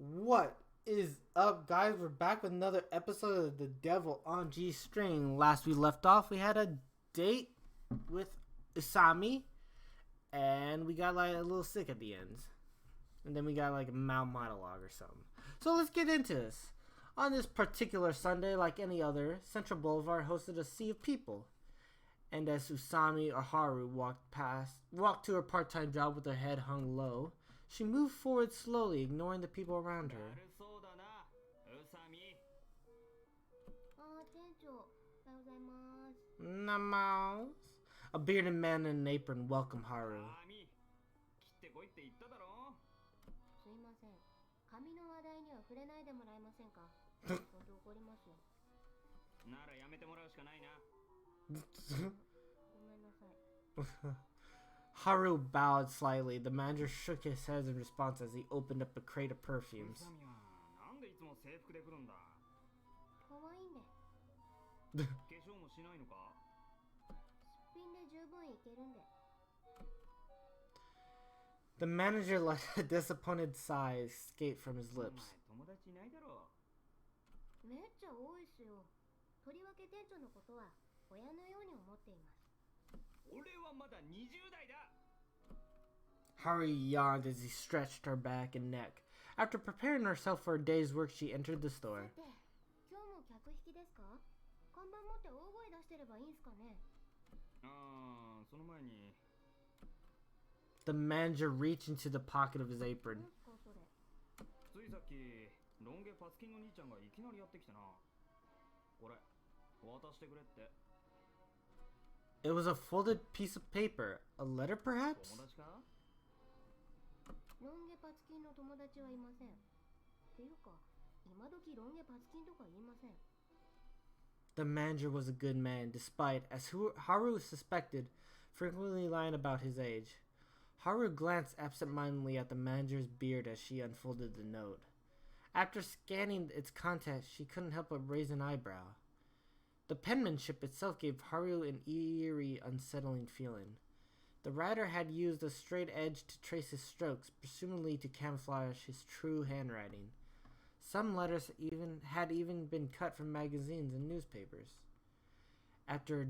What is up, guys? We're back with another episode of The Devil on G String. Last we left off, we had a date with Usami, and we got like a little sick at the end. And then we got like a Maou monologue or something. So let's get into this. On this particular Sunday, like any other, Central Boulevard hosted a sea of people. And as Usami Haru walked to her part-time job with her head hung low, she moved forward slowly, ignoring the people around her. Namaos. A bearded man in an apron welcomed Haru. Haru bowed slightly. The manager shook his head in response as he opened up a crate of perfumes. The manager let a disappointed sigh escape from his lips. Haru yawned as he stretched her back and neck. After preparing herself for a day's work, she entered the store. The manager reached into the pocket of his apron. It was a folded piece of paper. A letter, perhaps? The manager was a good man, despite, as Haru suspected, frequently lying about his age. Haru glanced absent-mindedly at the manager's beard as she unfolded the note. After scanning its contents, she couldn't help but raise an eyebrow. The penmanship itself gave Haru an eerie, unsettling feeling. The writer had used a straight edge to trace his strokes, presumably to camouflage his true handwriting. Some letters had even been cut from magazines and newspapers. After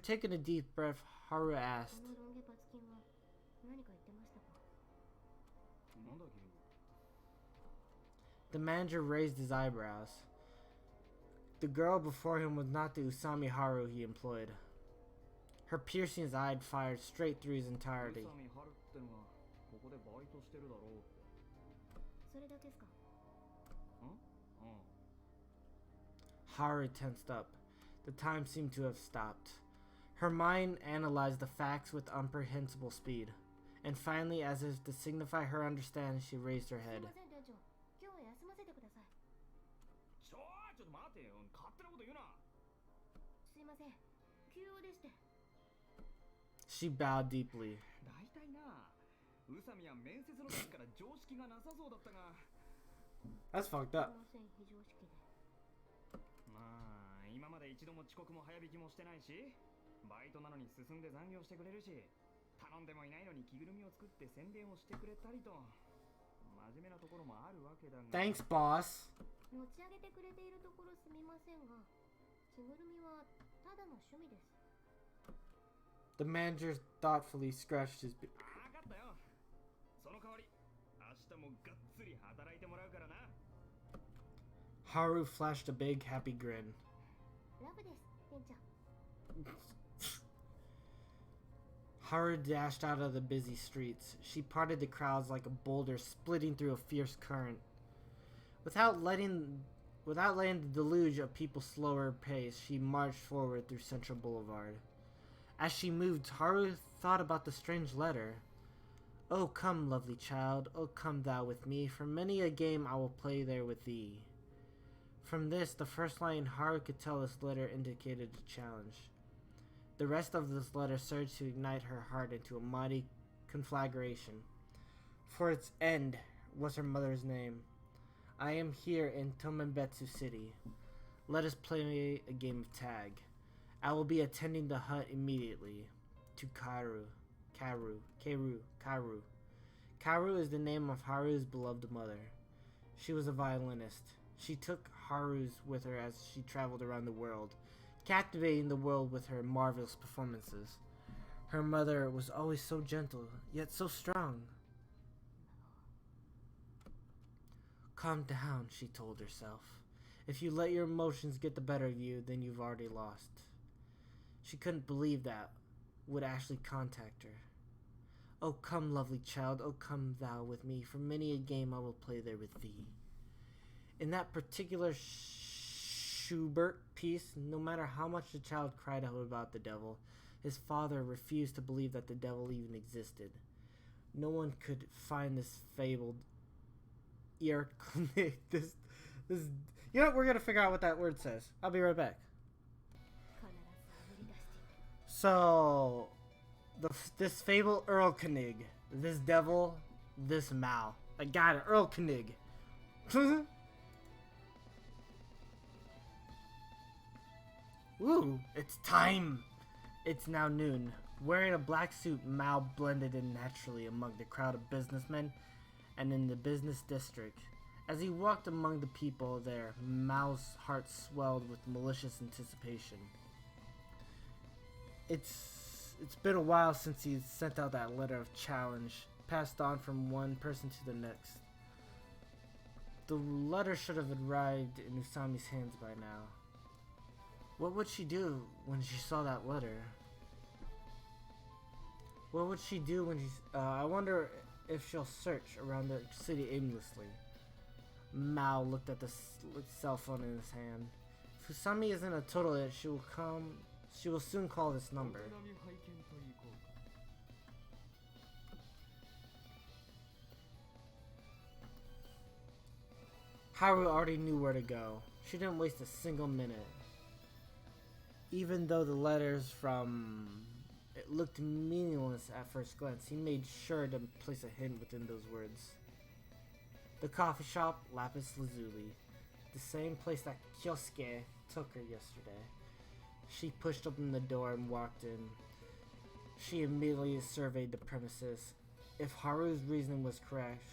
taking a deep breath, Haru asked, The manager raised his eyebrows. The girl before him was not the Usami Haru he employed. Her piercing eye fired straight through his entirety. Haru tensed up. The time seemed to have stopped. Her mind analyzed the facts with incomprehensible speed. And finally, as if to signify her understanding, she raised her head. She bowed deeply. That's fucked up. Thanks, boss. The manager thoughtfully scratched his beard. Haru flashed a big, happy grin. Haru dashed out of the busy streets. She parted the crowds like a boulder splitting through a fierce current. Without letting the deluge of people slow her pace, she marched forward through Central Boulevard. As she moved, Haru thought about the strange letter. "Oh, come, lovely child, oh, come thou with me, for many a game I will play there with thee." From this, the first line Haru could tell this letter indicated a challenge. The rest of this letter surged to ignite her heart into a mighty conflagration. For its end was her mother's name. "I am here in Tomembetsu City. Let us play a game of tag. I will be attending the hut immediately. To Karu. Karu is the name of Haru's beloved mother. She was a violinist. She took Haru's with her as she traveled around the world, captivating the world with her marvelous performances. Her mother was always so gentle, yet so strong. Calm down, she told herself. If you let your emotions get the better of you, then you've already lost. She couldn't believe that would actually contact her. Oh, come, lovely child, oh, come thou with me, for many a game I will play there with thee. In that particular Schubert piece, no matter how much the child cried out about the devil, his father refused to believe that the devil even existed. No one could find this fabled this you know what, we're gonna figure out what that word says. I'll be right back. So this fabled Earl Koenig, this devil, this Maou. I got it, Earl Koenig. Woo, it's time. It's now noon. Wearing a black suit, Maou blended in naturally among the crowd of businessmen and in the business district. As he walked among the people there, Mao's heart swelled with malicious anticipation. It's been a while since he sent out that letter of challenge, passed on from one person to the next. The letter should have arrived in Usami's hands by now. What would she do when she saw that letter? What would she do when I wonder if she'll search around the city aimlessly. Maou looked at the cell phone in his hand. If Usami isn't a total it, she will soon call this number. Haru already knew where to go. She didn't waste a single minute. Even though the letters from it looked meaningless at first glance, he made sure to place a hint within those words. The coffee shop, Lapis Lazuli. The same place that Kyousuke took her yesterday. She pushed open the door and walked in. She immediately surveyed the premises. If Haru's reasoning was correct,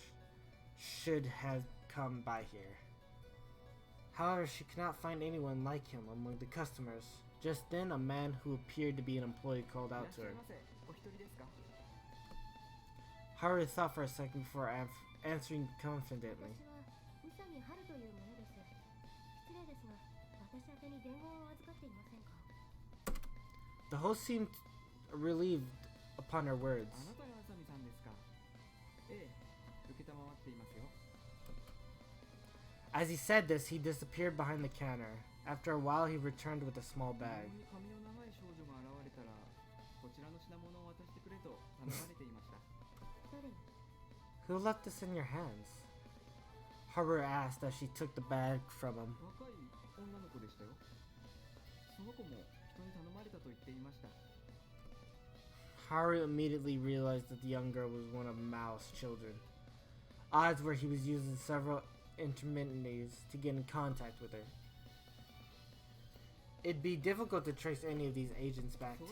should have come by here. However, she could not find anyone like him among the customers. Just then, a man who appeared to be an employee called out to her. Haru thought for a second before answering confidently. The host seemed relieved upon her words. As he said this, he disappeared behind the counter. After a while, he returned with a small bag. Who left this in your hands? Haru asked as she took the bag from him. Haru immediately realized that the young girl was one of Mao's children. Odds were he was using several intermediaries to get in contact with her. It'd be difficult to trace any of these agents back to.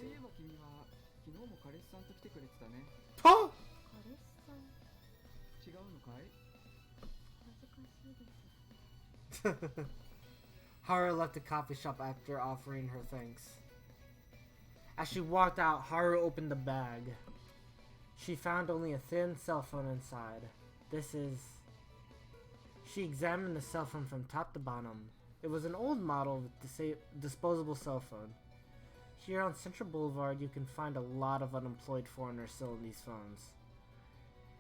Huh? Haru left the coffee shop after offering her thanks. As she walked out, Haru opened the bag. She found only a thin cell phone inside. She examined the cell phone from top to bottom. It was an old model with disposable cell phone. Here on Central Boulevard, you can find a lot of unemployed foreigners still in these phones.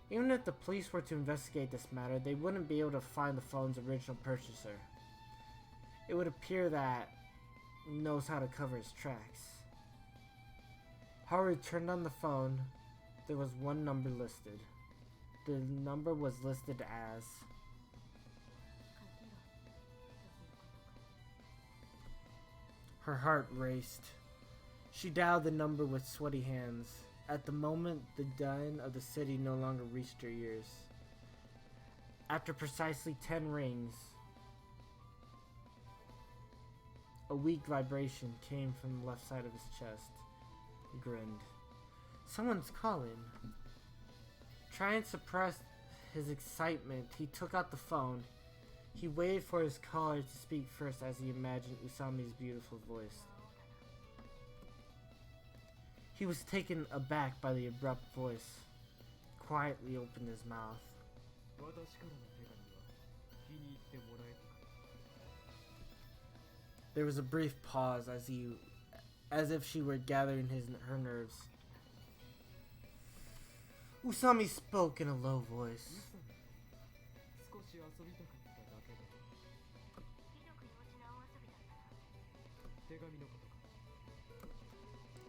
Even if the police were to investigate this matter, they wouldn't be able to find the phone's original purchaser. It would appear that he knows how to cover his tracks. Haru turned on the phone. There was one number listed. The number was listed as... Her heart raced. She dialed the number with sweaty hands. At the moment, the din of the city no longer reached her ears. After precisely 10 rings, a weak vibration came from the left side of his chest. He grinned. Someone's calling. Trying to suppress his excitement, he took out the phone. He waited for his caller to speak first as he imagined Usami's beautiful voice. He was taken aback by the abrupt voice. Quietly opened his mouth. There was a brief pause as if she were gathering her nerves. Usami spoke in a low voice.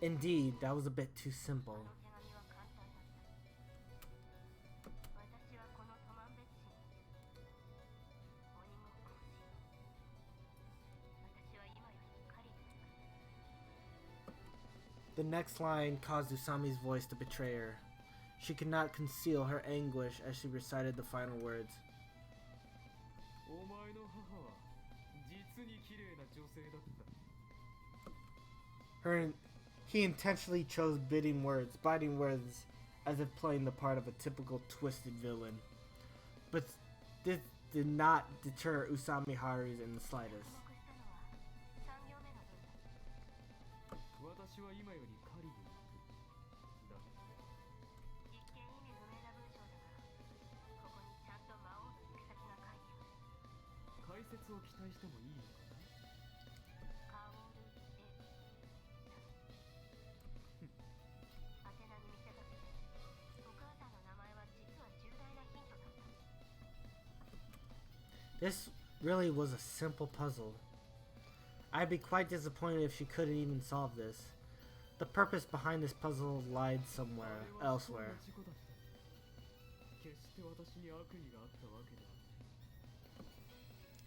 Indeed, that was a bit too simple. The next line caused Usami's voice to betray her. She could not conceal her anguish as she recited the final words. He intentionally chose biting words as if playing the part of a typical twisted villain. But this did not deter Usami Haru in the slightest. This really was a simple puzzle. I'd be quite disappointed if she couldn't even solve this. The purpose behind this puzzle lied somewhere elsewhere.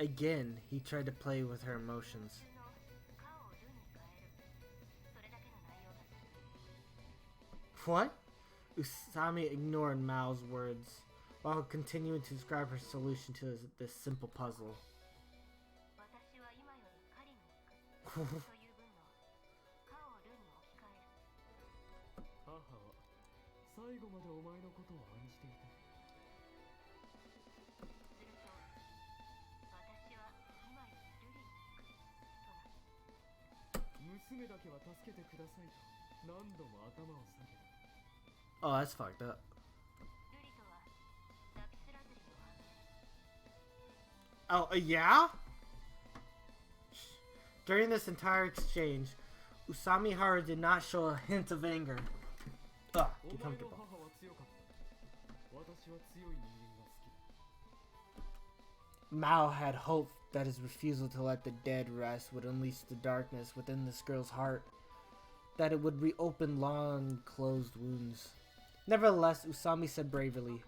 Again, he tried to play with her emotions. What? Usami ignored Mao's words while continuing to describe her solution to this simple puzzle. Oh, that's fucked up. Oh, yeah? During this entire exchange, Usami Haru did not show a hint of anger. Ugh, get comfortable. Maou had hoped that his refusal to let the dead rest would unleash the darkness within this girl's heart, that it would reopen long closed wounds. Nevertheless, Usami said bravely,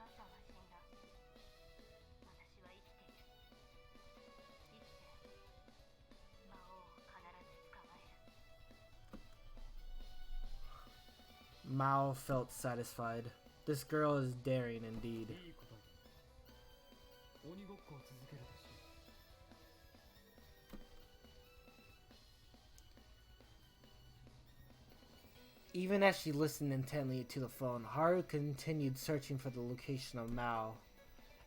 Maou felt satisfied. This girl is daring indeed. Even as she listened intently to the phone, Haru continued searching for the location of Maou.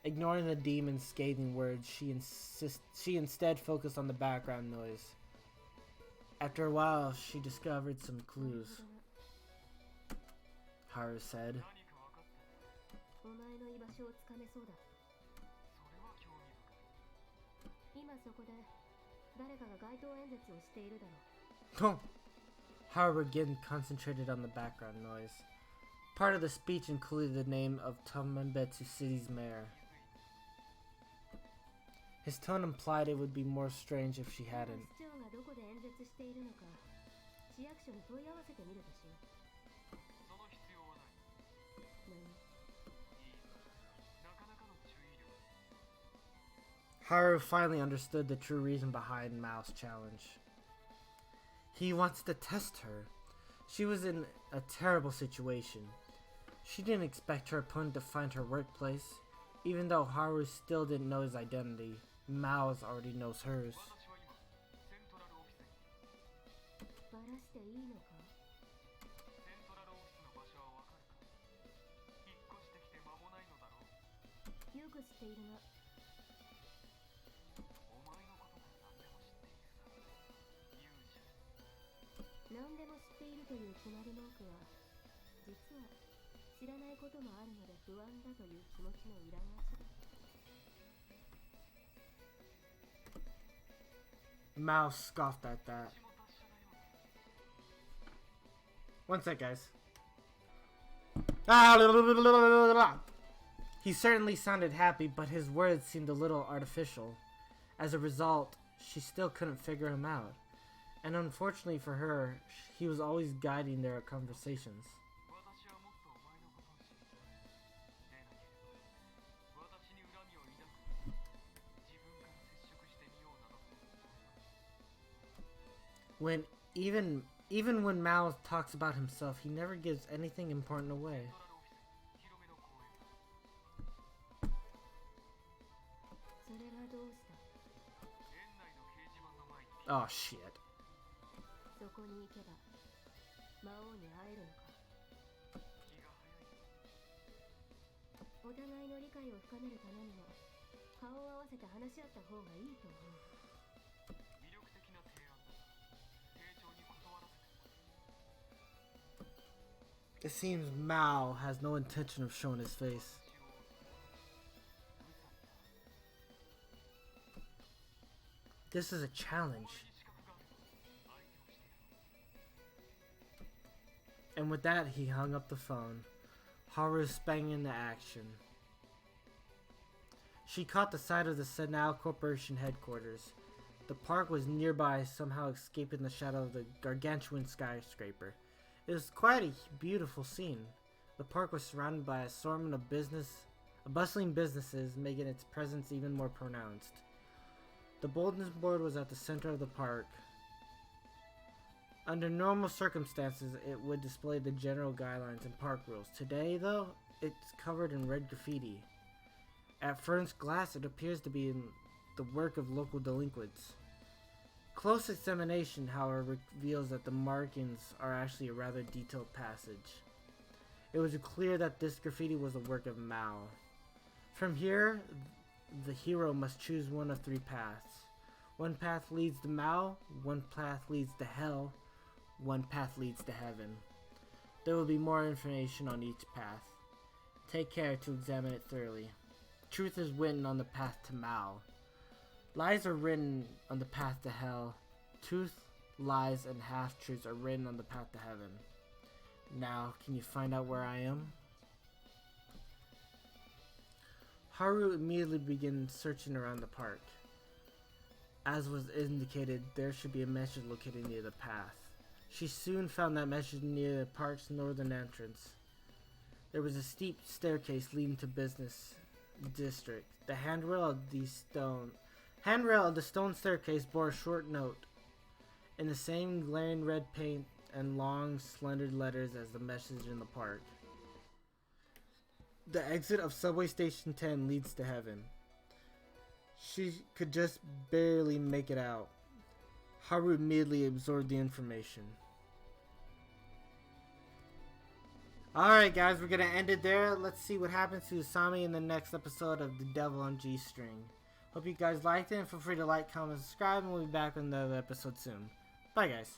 Ignoring the demon's scathing words, she instead focused on the background noise. After a while, she discovered some clues. Haru said. Haru again concentrated on the background noise. Part of the speech included the name of Tomembetsu City's mayor. His tone implied it would be more strange if she hadn't. Haru finally understood the true reason behind Mao's challenge. He wants to test her. She was in a terrible situation. She didn't expect her opponent to find her workplace. Even though Haru still didn't know his identity, Mao's already knows hers. 何でも知っているという決まり文句は実は知らないこともあるので不安だという気持ちの裏返しだ。 Maou scoffed at that. One sec, guys. He certainly sounded happy, but his words seemed a little artificial. As a result, she still couldn't figure him out. And unfortunately for her, he was always guiding their conversations. When even when Maou talks about himself, he never gives anything important away. Oh shit. そこに行けば魔王に会えるのか。お互いの理解を深めるためにも顔を合わせて話し合った方がいいと思う。 It seems Maou has no intention of showing his face. This is a challenge. And with that, he hung up the phone. Haru sprang into action. She caught the sight of the Senao Corporation headquarters. The park was nearby, somehow escaping the shadow of the gargantuan skyscraper. It was quite a beautiful scene. The park was surrounded by an assortment of bustling businesses, making its presence even more pronounced. The bulletin board was at the center of the park. Under normal circumstances, it would display the general guidelines and park rules. Today, though, it's covered in red graffiti. At first glance, it appears to be the work of local delinquents. Close examination, however, reveals that the markings are actually a rather detailed passage. It was clear that this graffiti was the work of Maou. From here, the hero must choose one of three paths. One path leads to Maou, one path leads to hell, one path leads to heaven. There will be more information on each path. Take care to examine it thoroughly. Truth is written on the path to Maou. Lies are written on the path to hell. Truth, lies, and half-truths are written on the path to heaven. Now, can you find out where I am? Haru immediately began searching around the park. As was indicated, there should be a message located near the path. She soon found that message near the park's northern entrance. There was a steep staircase leading to business district. The handrail of the stone staircase bore a short note in the same glaring red paint and long, slender letters as the message in the park. The exit of subway station 10 leads to heaven. She could just barely make it out. Haru immediately absorbed the information. Alright guys, we're gonna end it there. Let's see what happens to Usami in the next episode of The Devil on G-String. Hope you guys liked it, and feel free to like, comment, subscribe, and we'll be back with another episode soon. Bye guys.